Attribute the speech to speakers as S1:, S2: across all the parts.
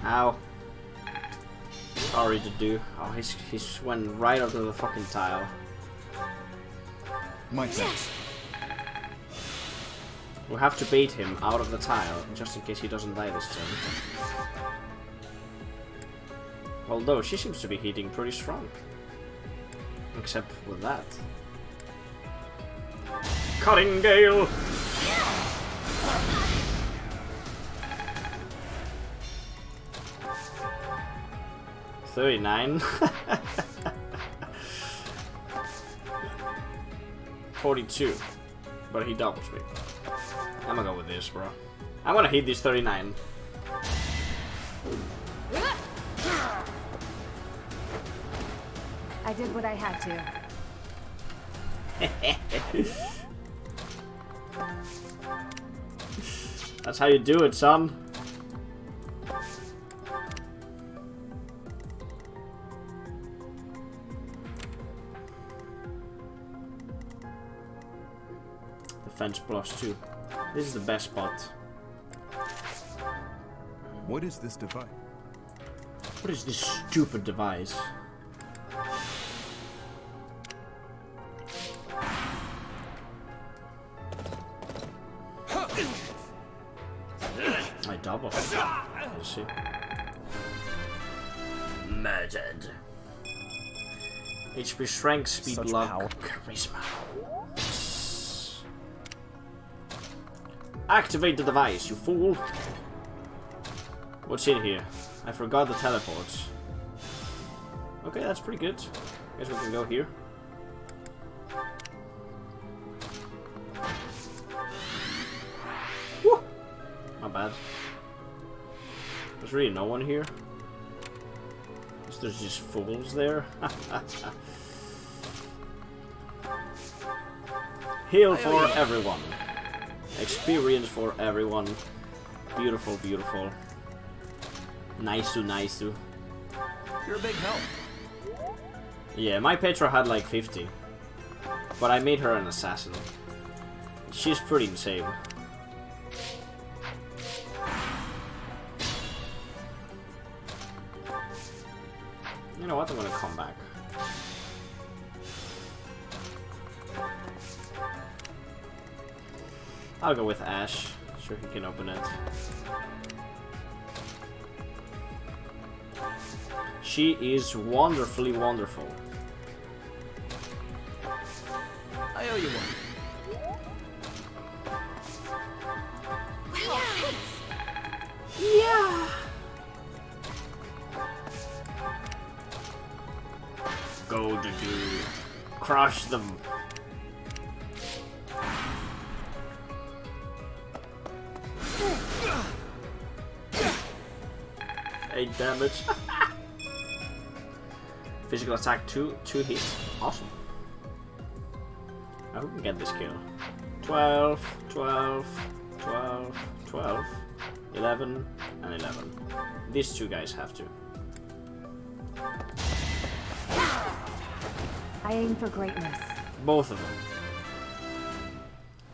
S1: Ow. Sorry to do. Oh, he's went right up to the fucking tile.
S2: My sense.
S1: We'll have to bait him out of the tile, just in case he doesn't die this turn. Although, she seems to be hitting pretty strong. Except with that. Cutting Gale! $39. 42. But he doubles me. I'm gonna go with this, bro. I'm gonna hit this 39.
S3: I did what I had to.
S1: That's how you do it, son. Defense +2. This is the best spot.
S2: What is this device?
S1: What is this stupid device? I double. You see? Murdered. HP strength, speed,
S2: Such
S1: luck,
S2: power.
S1: charisma. Activate the device, you fool! What's in here? I forgot the teleports. Okay, that's pretty good. Guess we can go here. Woo! Not bad. There's really no one here. There's just fools there. Heal for everyone. Experience for everyone. Beautiful, beautiful. Nice to.
S2: You're a big help.
S1: Yeah, my Petra had like 50. But I made her an assassin. She's pretty insane. You know what? I'm gonna come back. I'll go with Ash. Sure he can open it. She is wonderfully wonderful.
S2: I owe you one.
S1: Yeah. Go to do. Crush them. 8 damage. Physical attack 2 hits. Awesome. I hope we can get this kill. 12, 12, 12, 12, 11, and 11. These two guys have to.
S3: I aim for greatness.
S1: Both of them.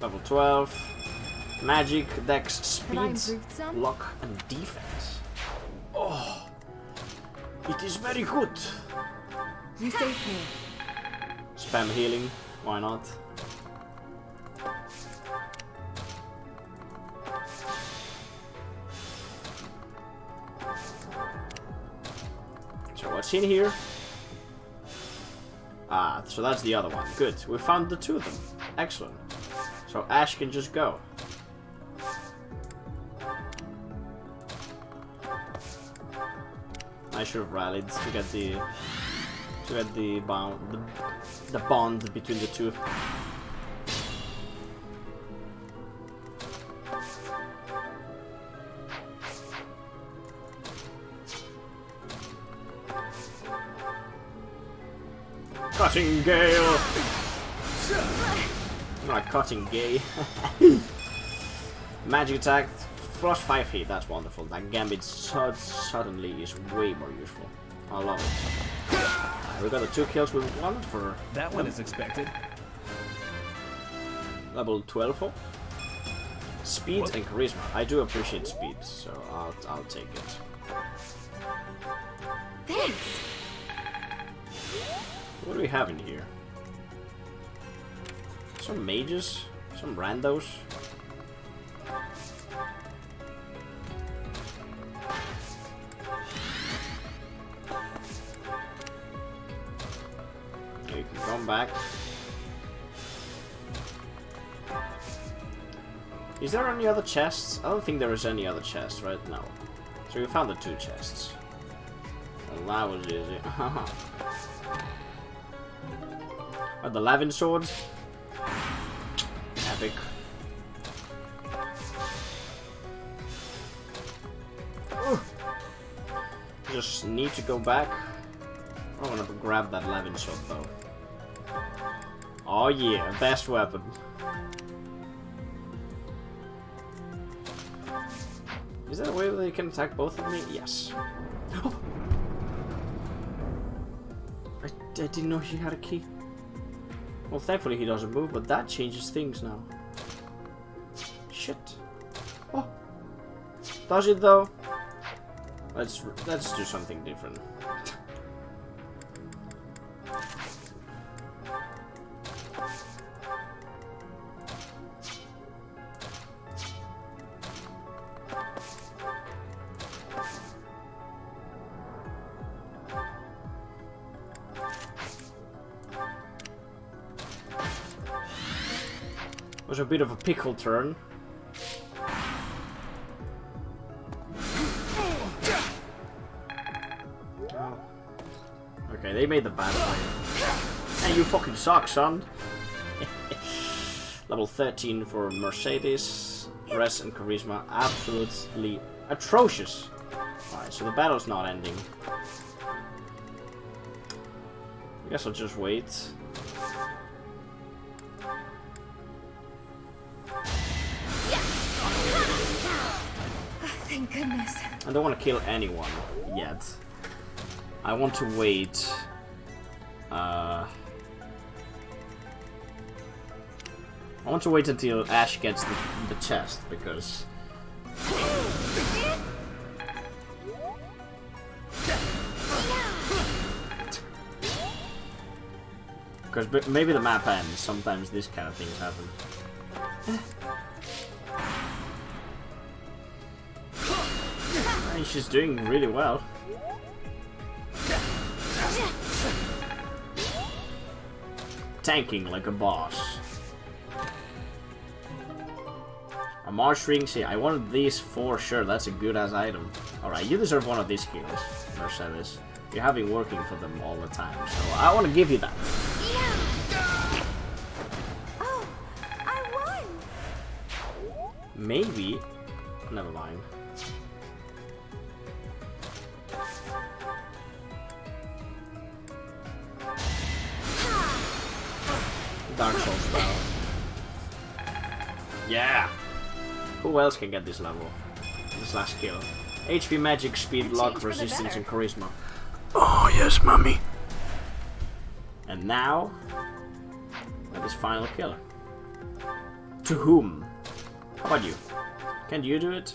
S1: Level 12. Magic, Dex, Speed, Luck, and Defense. Oh, it is very good.
S3: You saved me.
S1: Spam healing, why not? So what's in here? Ah, so that's the other one. Good, we found the two of them. Excellent. So Ash can just go. I should have rallied to get the bond between the two. Cutting Gale! Not cutting gay. Magic attack, plus 5 hit, that's wonderful. That Gambit suddenly is way more useful. I love it. We got the 2 kills we wanted for...
S2: That one is expected.
S1: Level 12 Speed and charisma. I do appreciate speed, so I'll take it.
S3: Thanks.
S1: What do we have in here? Some mages? Some randos? You can come back. Is there any other chests? I don't think there is any other chests right now. So we found the 2 chests. Well, that was easy. The Lavin swords? Epic. Just need to go back. I want to grab that Lavin sword though. Oh yeah, best weapon. Is there a way that you can attack both of me? Yes. I didn't know she had a key. Well, thankfully he doesn't move, but that changes things now. Shit. Oh. Does it though? Let's do something different. Was a bit of a pickle turn. Oh. Okay, they made the bad play. Hey, you fucking suck, son. Level 13 for Mercedes. Res and Charisma, absolutely atrocious. Alright, so the battle's not ending. I guess I'll just wait.
S3: Thank goodness.
S1: I don't want to kill anyone yet. I want to wait. I want to wait until Ash gets the chest because. Because maybe the map ends. Sometimes this kind of things happen. She's doing really well. Tanking like a boss. A Marsh ring. See, I wanted these for sure. That's a good ass item. Alright, you deserve one of these skills, Mercedes. You have been working for them all the time, so I want to give you that.
S3: Oh, I won.
S1: Maybe. Never mind. Dark Souls spell. Yeah! Who else can get this level? This last skill. HP, magic, speed, luck, resistance, and charisma. Oh yes, mommy! And now, this final kill. To whom? How about you? Can you do it?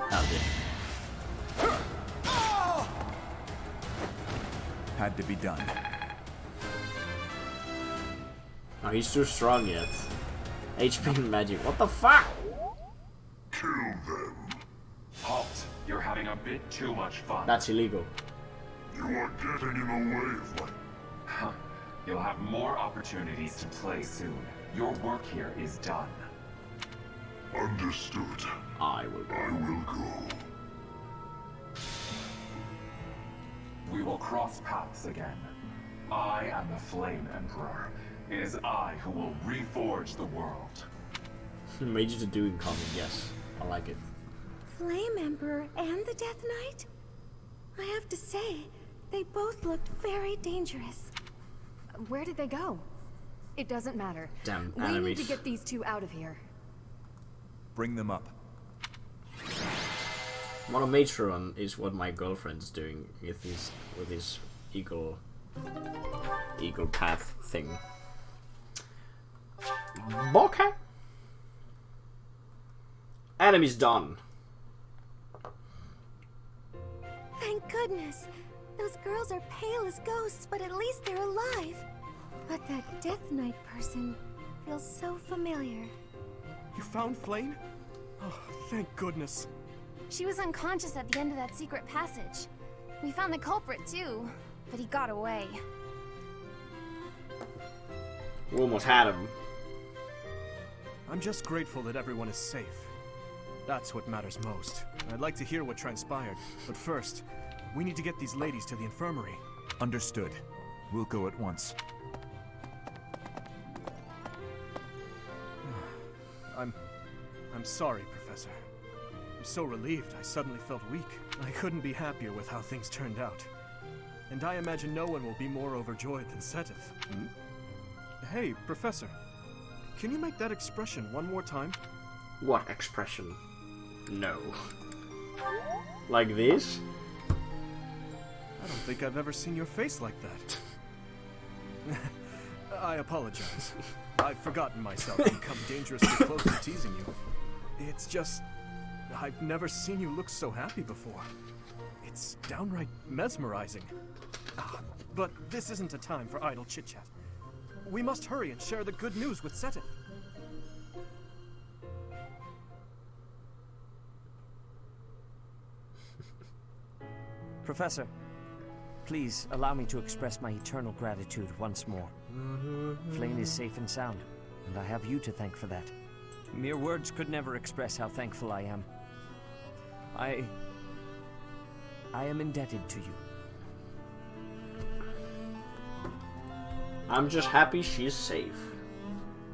S1: Hell yeah.
S2: Had to be done.
S1: Oh, he's too strong yet. HP and magic. What the fuck?
S4: Kill them.
S5: Halt. You're having a bit too much fun.
S1: That's illegal.
S4: You are getting in the way of my...
S5: Huh. You'll have more opportunities to play soon. Your work here is done.
S4: Understood.
S1: I will go.
S4: I will go.
S5: We will cross paths again. I am the Flame Emperor. It is I who will reforge the world.
S1: Major to do in common, yes. I like it.
S3: Flame Emperor and the Death Knight? I have to say, they both looked very dangerous. Where did they go? It doesn't matter.
S1: Damn
S3: We
S1: enemies.
S3: need to get these two out of here.
S2: Bring them up.
S1: Monomatron is what my girlfriend's doing with his eagle path thing. Okay. Enemies done.
S3: goodness! Those girls are pale as ghosts, but at least they're alive. But that Death Knight person feels so familiar.
S6: You found Flame? Oh, thank goodness.
S7: She was unconscious at the end of that secret passage. We found the culprit too, but he got away.
S1: We almost had him.
S6: I'm just grateful that everyone is safe. That's what matters most. I'd like to hear what transpired, but first, we need to get these ladies to the infirmary.
S2: Understood. We'll go at once.
S6: I'm sorry, Professor. I'm so relieved I suddenly felt weak. I couldn't be happier with how things turned out. And I imagine no one will be more overjoyed than Seteth. Hey, Professor. Can you make that expression one more time?
S1: What expression? No. Like this?
S6: I don't think I've ever seen your face like that. I apologize. I've forgotten myself and come dangerously close to teasing you. It's just... I've never seen you look so happy before. It's downright mesmerizing. But this isn't a time for idle chit-chat. We must hurry and share the good news with Seteth.
S8: Professor, please allow me to express my eternal gratitude once more. Flame is safe and sound, and I have you to thank for that. Mere words could never express how thankful I am. I am indebted to you.
S1: I'm just happy she's safe.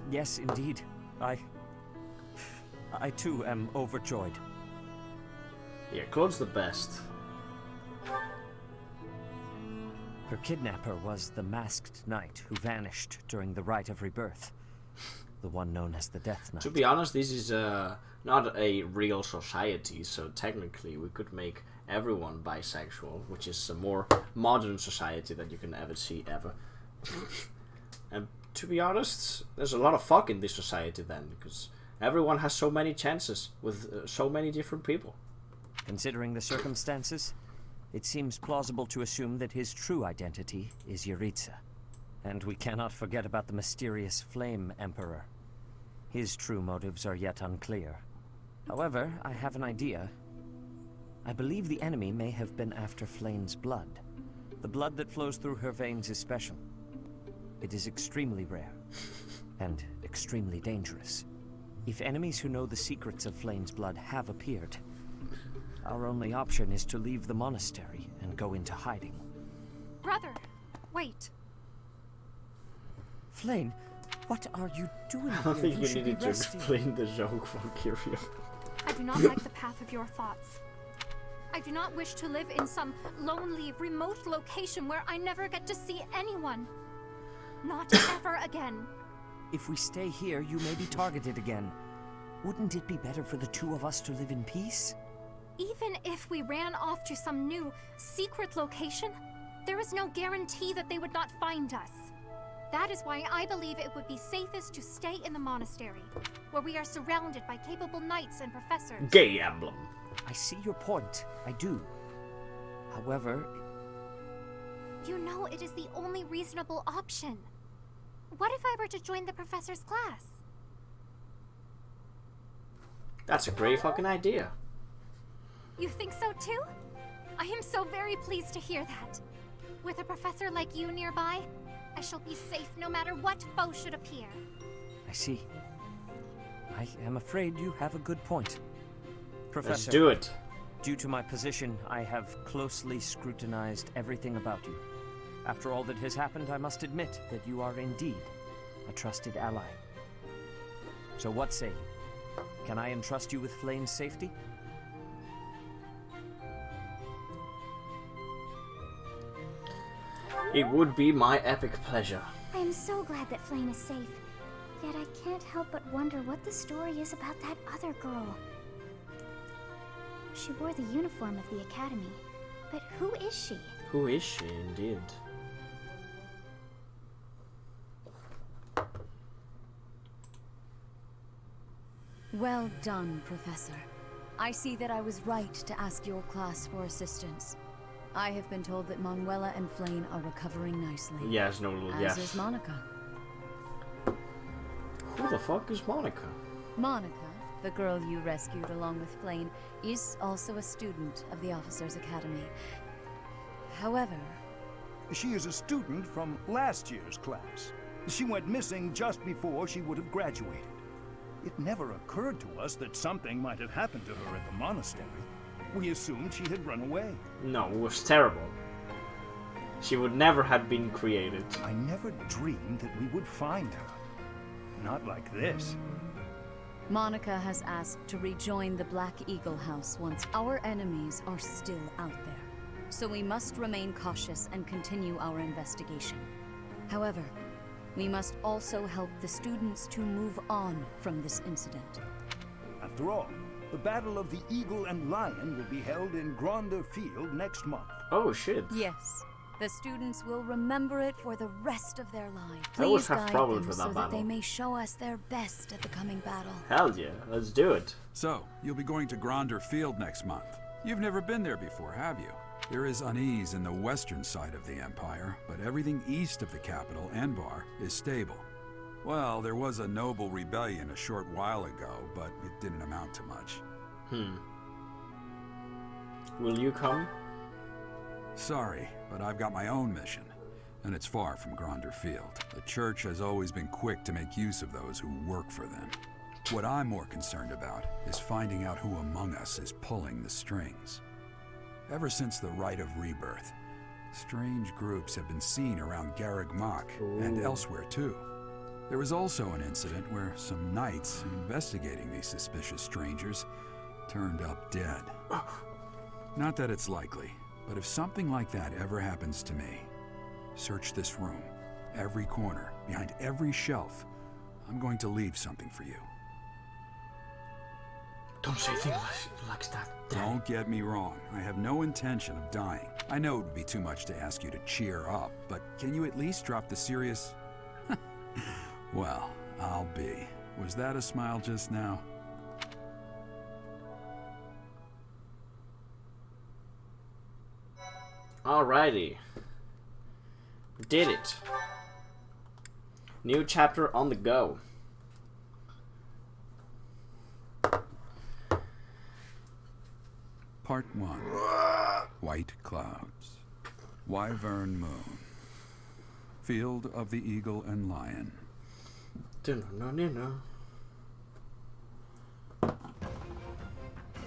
S8: Yes, indeed. I too am overjoyed.
S1: Yeah, Claude's the best.
S8: Her kidnapper was the masked knight who vanished during the rite of rebirth. The one known as the Death Knight.
S1: To be honest, this is not a real society, so technically we could make everyone bisexual, which is a more modern society that you can ever see ever. And to be honest, there's a lot of fuck in this society then, because everyone has so many chances with so many different people.
S8: Considering the circumstances, it seems plausible to assume that his true identity is Yuritsa. And we cannot forget about the mysterious Flame Emperor. His true motives are yet unclear. However, I have an idea. I believe the enemy may have been after Flame's blood. The blood that flows through her veins is special. It is extremely rare, and extremely dangerous. If enemies who know the secrets of Flame's blood have appeared, our only option is to leave the monastery and go into hiding.
S7: Brother, wait.
S8: Flame, what are you doing
S1: I don't
S8: here?
S1: think you
S8: should
S1: needed
S8: be
S1: to
S8: resting.
S1: explain the joke for Kyrio.
S7: I do not like the path of your thoughts. I do not wish to live in some lonely, remote location where I never get to see anyone. Not ever again.
S8: If we stay here, you may be targeted again. Wouldn't it be better for the two of us to live in peace?
S7: Even if we ran off to some new, secret location, there is no guarantee that they would not find us. That is why I believe it would be safest to stay in the monastery, where we are surrounded by capable knights and professors.
S1: Gay Emblem.
S8: I see your point. I do. However...
S7: You know it is the only reasonable option. What if I were to join the professor's class?
S1: That's a great fucking idea.
S7: You think so too? I am so very pleased to hear that. With a professor like you nearby, I shall be safe no matter what foe should appear.
S8: I see. I am afraid you have a good point. Professor,
S1: Let's do it.
S8: due to my position, I have closely scrutinized everything about you. After all that has happened, I must admit that you are indeed a trusted ally. So what say you? Can I entrust you with Flame's safety?
S1: It would be my epic pleasure.
S3: I am so glad that Flame is safe. Yet I can't help but wonder what the story is about that other girl. She wore the uniform of the academy. But who is she?
S1: Who is she, indeed?
S9: Well done, Professor. I see that I was right to ask your class for assistance. I have been told that Manuela and Flayn are recovering nicely.
S1: Yes, no,
S9: As
S1: yes.
S9: is Monica.
S1: Who the fuck is Monica?
S9: Monica, the girl you rescued along with Flayn, is also a student of the Officers' Academy. However...
S10: She is a student from last year's class. She went missing just before she would have graduated. It never occurred to us that something might have happened to her at the monastery. We assumed she had run away.
S1: No, it was terrible. She would never have been created.
S10: I never dreamed that we would find her. Not like this.
S9: Monica has asked to rejoin the Black Eagle House once our enemies are still out there. So we must remain cautious and continue our investigation. However, we must also help the students to move on from this incident.
S10: After all, the Battle of the Eagle and Lion will be held in Gronder Field next month.
S1: Oh shit.
S9: Yes. The students will remember it for the rest of their lives.
S1: I always
S9: Please
S1: have
S9: guide
S1: problems
S9: them
S1: with
S9: so
S1: that
S9: that
S1: battle.
S9: they may show us their best at the coming battle.
S1: Hell yeah, let's do it.
S11: So, you'll be going to Gronder Field next month. You've never been there before, have you? There is unease in the western side of the Empire, but everything east of the capital, Enbar, is stable. Well, there was a noble rebellion a short while ago, but it didn't amount to much.
S1: Will you come?
S11: Sorry, but I've got my own mission, and it's far from Gronder Field. The Church has always been quick to make use of those who work for them. What I'm more concerned about is finding out who among us is pulling the strings. Ever since the Rite of Rebirth, strange groups have been seen around Garreg Mach and elsewhere too. There was also an incident where some knights investigating these suspicious strangers turned up dead. Not that it's likely, but if something like that ever happens to me, search this room, every corner, behind every shelf. I'm going to leave something for you.
S1: Don't say things like that.
S11: Don't get me wrong. I have no intention of dying. I know it would be too much to ask you to cheer up, but can you at least drop the serious... Well, I'll be. Was that a smile just now?
S1: Alrighty. We did it. New chapter on the go.
S11: Part 1. White Clouds. Wyvern Moon. Field of the Eagle and Lion.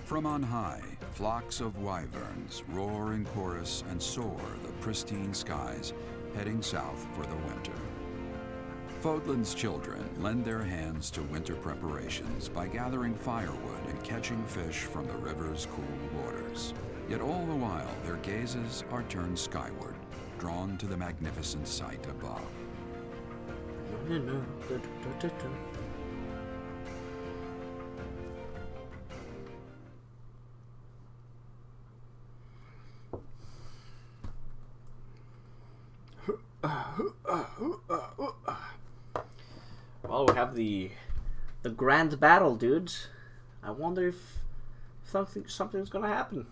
S11: From on high, flocks of wyverns roar in chorus and soar the pristine skies, heading south for the winter. Fodlan's children lend their hands to winter preparations by gathering firewood and catching fish from the river's cool waters. Yet all the while, their gazes are turned skyward, drawn to the magnificent sight above.
S1: Well, we have the grand battle, dudes. I wonder if something's gonna happen.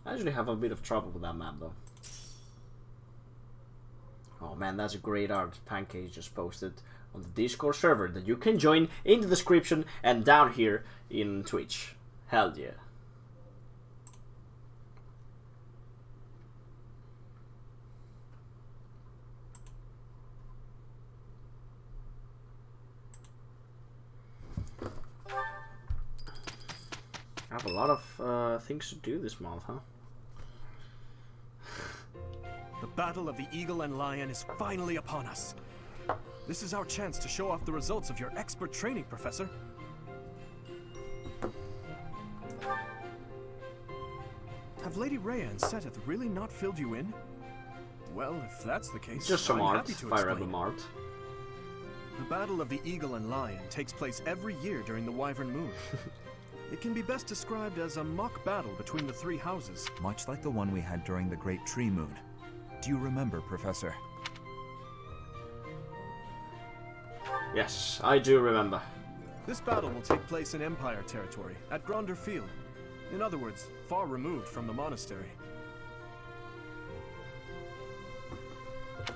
S1: I usually have a bit of trouble with that map, though. Oh man, that's a great art Pancake just posted on the Discord server that you can join in the description and down here in Twitch. Hell yeah. I have a lot of things to do this month, huh?
S6: The Battle of the Eagle and Lion is finally upon us. This is our chance to show off the results of your expert training, Professor. Have Lady Rhea and Seteth really not filled you in? Well, if that's the case,
S1: Just some
S6: I'm
S1: art,
S6: happy to
S1: Fire
S6: explain.
S1: Emblem art.
S6: The Battle of the Eagle and Lion takes place every year during the Wyvern Moon. It can be best described as a mock battle between the three houses.
S2: Much like the one we had during the Great Tree Moon. Do you remember, Professor?
S1: Yes, I do remember.
S6: This battle will take place in Empire territory, at Gronder Field. In other words, far removed from the monastery.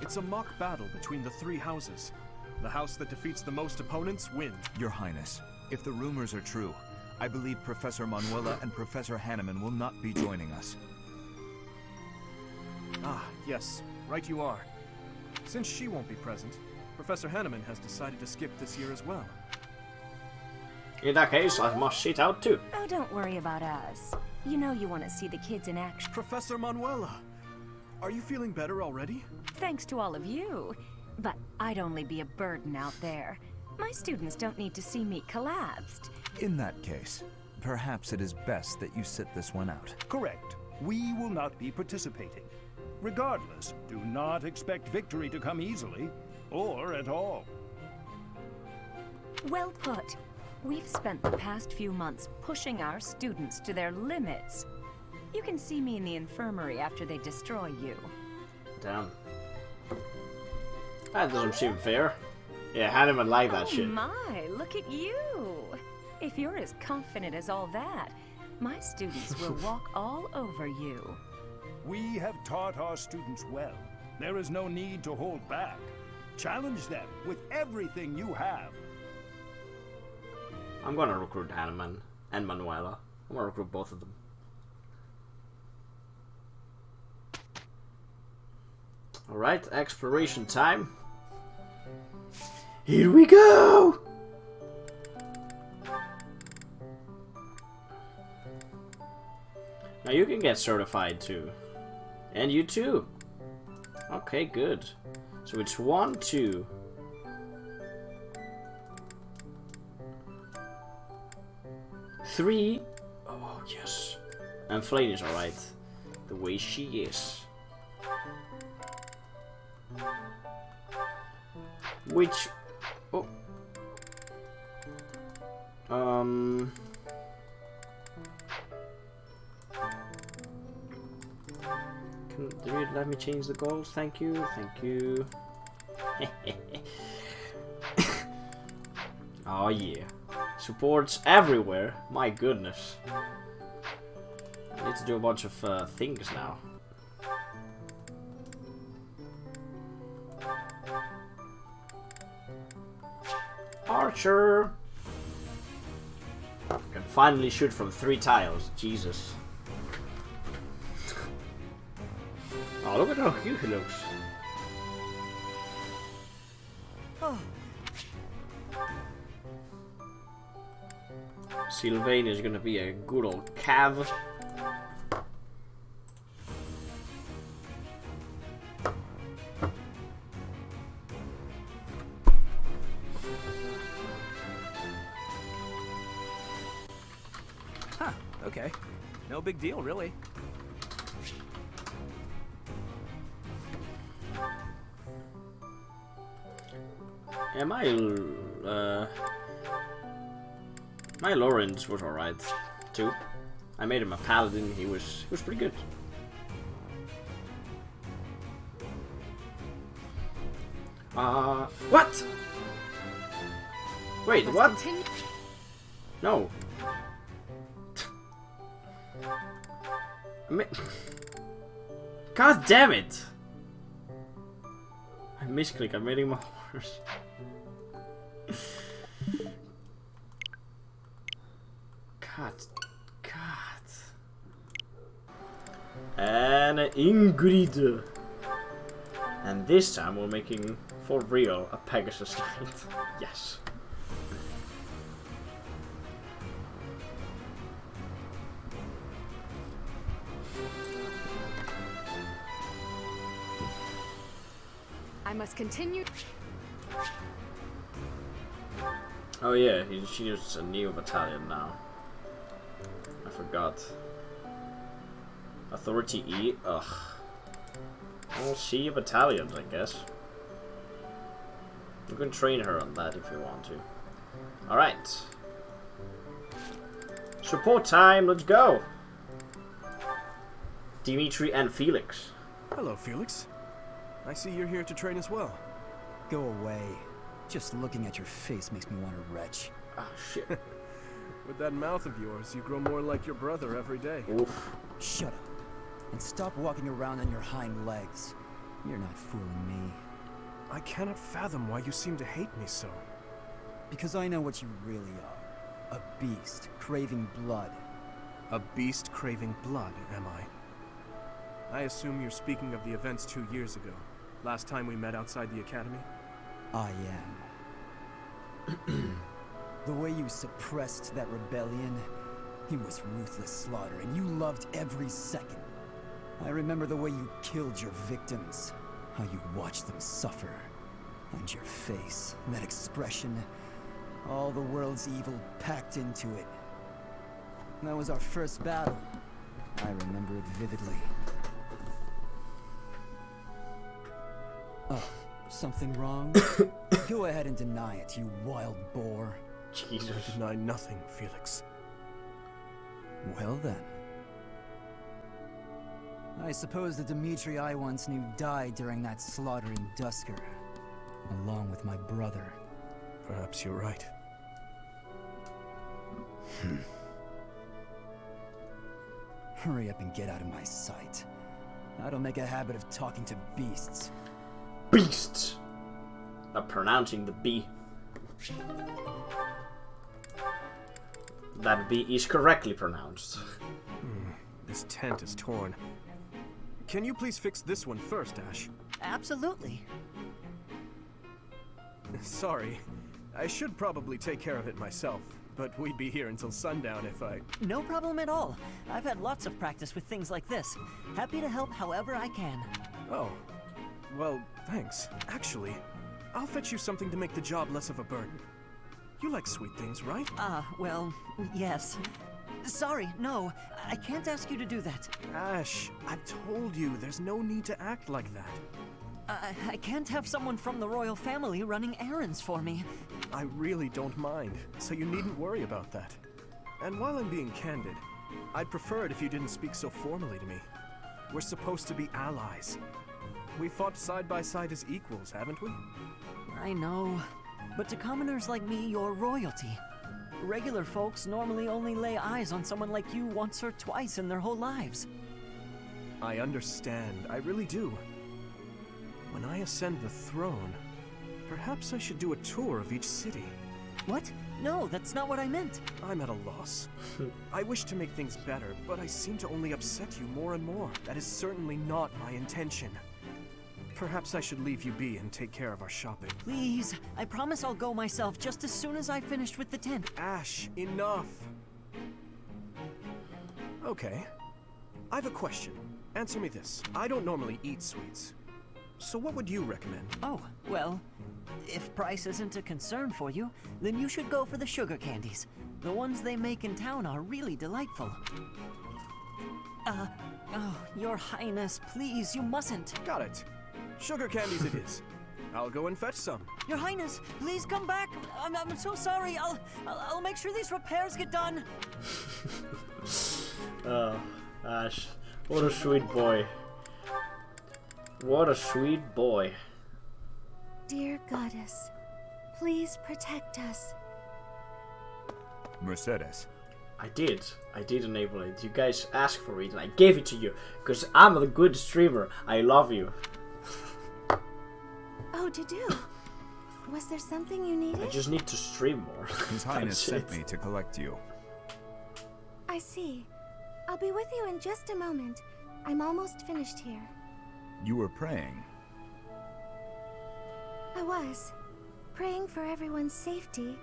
S6: It's a mock battle between the three houses. The house that defeats the most opponents wins.
S2: Your Highness, if the rumors are true, I believe Professor Manuela and Professor Hanneman will not be joining us.
S6: Ah, yes, right you are. Since she won't be present, Professor Hanneman has decided to skip this year as well.
S1: In that case, I must sit out too.
S12: Oh, don't worry about us. You know you want to see the kids in action.
S6: Professor Manuela! Are you feeling better already?
S12: Thanks to all of you. But I'd only be a burden out there. My students don't need to see me collapsed.
S2: In that case, perhaps it is best that you sit this one out.
S10: Correct. We will not be participating. Regardless, do not expect victory to come easily, or at all.
S12: Well put. We've spent the past few months pushing our students to their limits. You can see me in the infirmary after they destroy you.
S1: Damn. That doesn't seem fair. Yeah, Hanneman like that shit.
S12: My, look at you! If you're as confident as all that, my students will walk all over you.
S10: We have taught our students well. There is no need to hold back. Challenge them with everything you have.
S1: I'm gonna recruit Hanneman and Manuela. I'm gonna recruit both of them. Alright, exploration time. Here we go! Now you can get certified too. And you too. Okay, good. So it's 1, 2. 3. Oh, yes. And Flane is alright. The way she is. Which... Oh. Do you let me change the goals? Thank you, thank you. Oh yeah. Supports everywhere. My goodness. I need to do a bunch of things now. Archer! Can finally shoot from 3 tiles. Jesus. Oh, look at how cute he looks.
S12: Oh.
S1: Sylvain is gonna be a good old cav.
S6: Huh, okay. No big deal, really.
S1: Yeah, my Lawrence was alright too. I made him a paladin. He was pretty good. What? Wait, what? No. God damn it! I misclicked. I'm making my horse. God. And Ingrid. And this time we're making, for real, a Pegasus Knight. Yes.
S3: I must continue.
S1: Oh yeah, she uses a new battalion now. I forgot. Authority E? Ugh. We'll see battalions, I guess. You can train her on that if you want to. Alright. Support time, let's go! Dimitri and Felix.
S6: Hello, Felix. I see you're here to train as well.
S13: Go away. Just looking at your face makes me want to retch.
S1: Ah, shit.
S6: With that mouth of yours, you grow more like your brother every day.
S1: Oof.
S13: Shut up. And stop walking around on your hind legs. You're not fooling me.
S6: I cannot fathom why you seem to hate me so.
S13: Because I know what you really are. A beast, craving blood.
S6: A beast craving blood, am I? I assume you're speaking of the events 2 years ago. Last time we met outside the academy?
S13: I am. The way you suppressed that rebellion, it was ruthless slaughter, and you loved every second. I remember the way you killed your victims, how you watched them suffer. And your face, that expression, all the world's evil packed into it. That was our first battle. I remember it vividly. Oh, something wrong? Go ahead and deny it, you wild boar.
S1: Jesus.
S6: I deny nothing, Felix.
S13: Well then. I suppose the Dimitri I once knew died during that slaughter in Dusker, along with my brother.
S6: Perhaps you're right.
S13: Hurry up and get out of my sight. I don't make a habit of talking to beasts.
S1: Beasts! Not pronouncing the B. That B is correctly pronounced.
S6: This tent is torn. Can you please fix this one first, Ash?
S8: Absolutely.
S6: Sorry. I should probably take care of it myself, but we'd be here until sundown if I...
S8: No problem at all. I've had lots of practice with things like this. Happy to help however I can.
S6: Oh. Well, thanks. Actually, I'll fetch you something to make the job less of a burden. You like sweet things, right?
S8: Well, yes. Sorry, no. I can't ask you to do that.
S6: Ash, I've told you, there's no need to act like that.
S8: I can't have someone from the royal family running errands for me.
S6: I really don't mind, so you needn't worry about that. And while I'm being candid, I'd prefer it if you didn't speak so formally to me. We're supposed to be allies. We fought side by side as equals, haven't we?
S8: I know. But to commoners like me, you're royalty. Regular folks normally only lay eyes on someone like you once or twice in their whole lives.
S6: I understand, I really do. When I ascend the throne, perhaps I should do a tour of each city.
S8: What? No, that's not what I meant.
S6: I'm at a loss. I wish to make things better, but I seem to only upset you more and more. That is certainly not my intention. Perhaps I should leave you be and take care of our shopping.
S8: Please, I promise I'll go myself just as soon as I've finished with the tent.
S6: Ash, enough! Okay. I have a question. Answer me this. I don't normally eat sweets. So what would you recommend?
S8: Oh, well, if price isn't a concern for you, then you should go for the sugar candies. The ones they make in town are really delightful. Oh, Your Highness, please, you mustn't.
S6: Got it. Sugar candies it is. I'll go and fetch some.
S8: Your Highness, please come back. I'm so sorry. I'll make sure these repairs get done.
S1: Oh, Ash, what a sweet boy. What a sweet boy.
S3: Dear goddess, please protect us.
S2: Mercedes.
S1: I did enable it. You guys asked for it and I gave it to you. Because I'm a good streamer. I love you.
S3: Oh, Dudu. Was there something you needed?
S1: I just need to stream more.
S2: His Highness sent me to collect you.
S3: I see. I'll be with you in just a moment. I'm almost finished here.
S2: You were praying.
S3: I was. Praying for everyone's safety.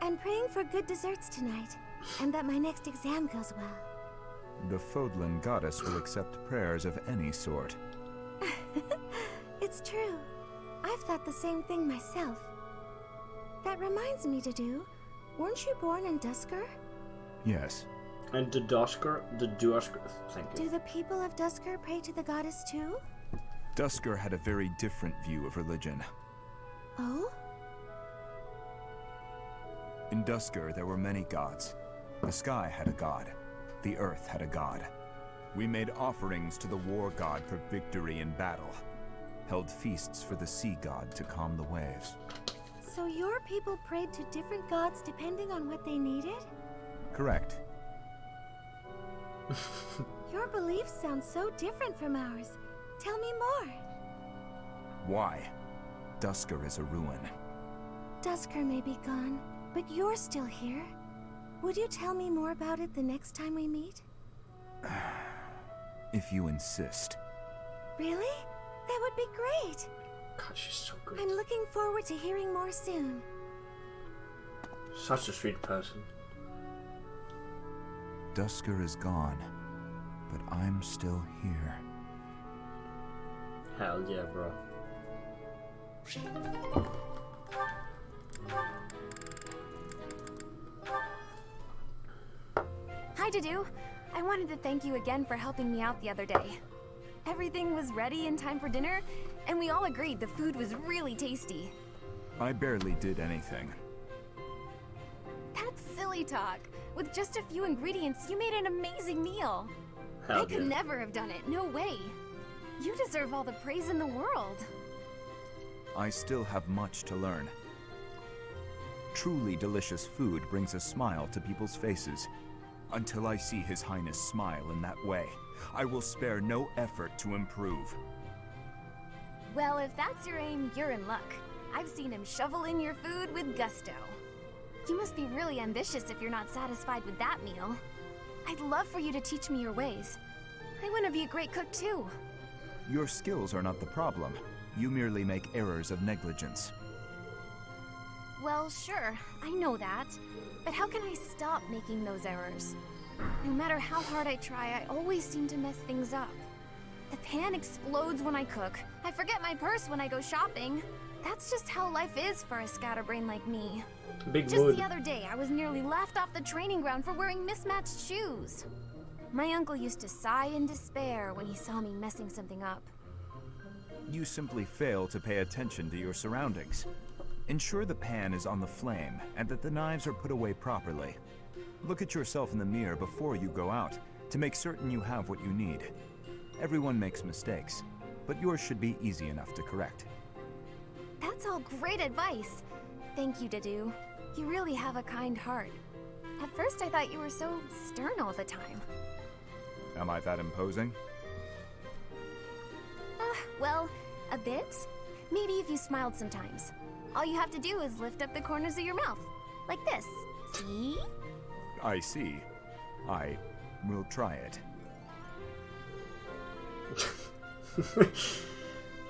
S3: And praying for good desserts tonight. And that my next exam goes well.
S2: The Fodlan goddess will accept prayers of any sort.
S3: It's true. I've thought the same thing myself. That reminds me, Dudu. Weren't you born in Dusker?
S2: Yes.
S1: And the Dusker, thank you.
S3: Do the people of Dusker pray to the goddess too?
S2: Dusker had a very different view of religion.
S3: Oh?
S2: In Dusker, there were many gods. The sky had a god. The earth had a god. We made offerings to the war god for victory in battle. Held feasts for the sea god to calm the waves.
S3: So your people prayed to different gods depending on what they needed?
S2: Correct.
S3: Your beliefs sound so different from ours. Tell me more.
S2: Why? Dusker is a ruin.
S3: Dusker may be gone, but you're still here. Would you tell me more about it the next time we meet?
S2: If you insist.
S3: Really? That would be great.
S1: God, she's so good.
S3: I'm looking forward to hearing more soon.
S1: Such a sweet person.
S2: Dusker is gone, but I'm still here.
S1: Hell yeah, bro.
S14: Hi, Dedu. I wanted to thank you again for helping me out the other day. Everything was ready in time for dinner, and we all agreed the food was really tasty.
S2: I barely did anything.
S14: That's silly talk. With just a few ingredients, you made an amazing meal.
S1: Hell
S14: I could
S1: yeah.
S14: never have done it, no way. You deserve all the praise in the world.
S2: I still have much to learn. Truly delicious food brings a smile to people's faces. Until I see His Highness smile in that way, I will spare no effort to improve.
S14: Well, if that's your aim, you're in luck. I've seen him shovel in your food with gusto. You must be really ambitious if you're not satisfied with that meal. I'd love for you to teach me your ways. I want to be a great cook too.
S2: Your skills are not the problem. You merely make errors of negligence.
S14: Well, sure, I know that. But how can I stop making those errors? No matter how hard I try, I always seem to mess things up. The pan explodes when I cook. I forget my purse when I go shopping. That's just how life is for a scatterbrain like me.
S1: Big
S14: Just
S1: mood.
S14: the other day, I was nearly laughed off the training ground for wearing mismatched shoes. My uncle used to sigh in despair when he saw me messing something up.
S2: You simply fail to pay attention to your surroundings. Ensure the pan is on the flame and that the knives are put away properly. Look at yourself in the mirror before you go out to make certain you have what you need. Everyone makes mistakes, but yours should be easy enough to correct.
S14: That's all great advice. Thank you, Dedu. You really have a kind heart. At first, I thought you were so stern all the time.
S2: Am I that imposing?
S14: Well, a bit. Maybe if you smiled sometimes. All you have to do is lift up the corners of your mouth. Like this. See?
S2: I see. I will try it.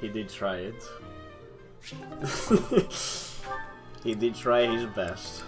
S1: He did try it. He did try his best.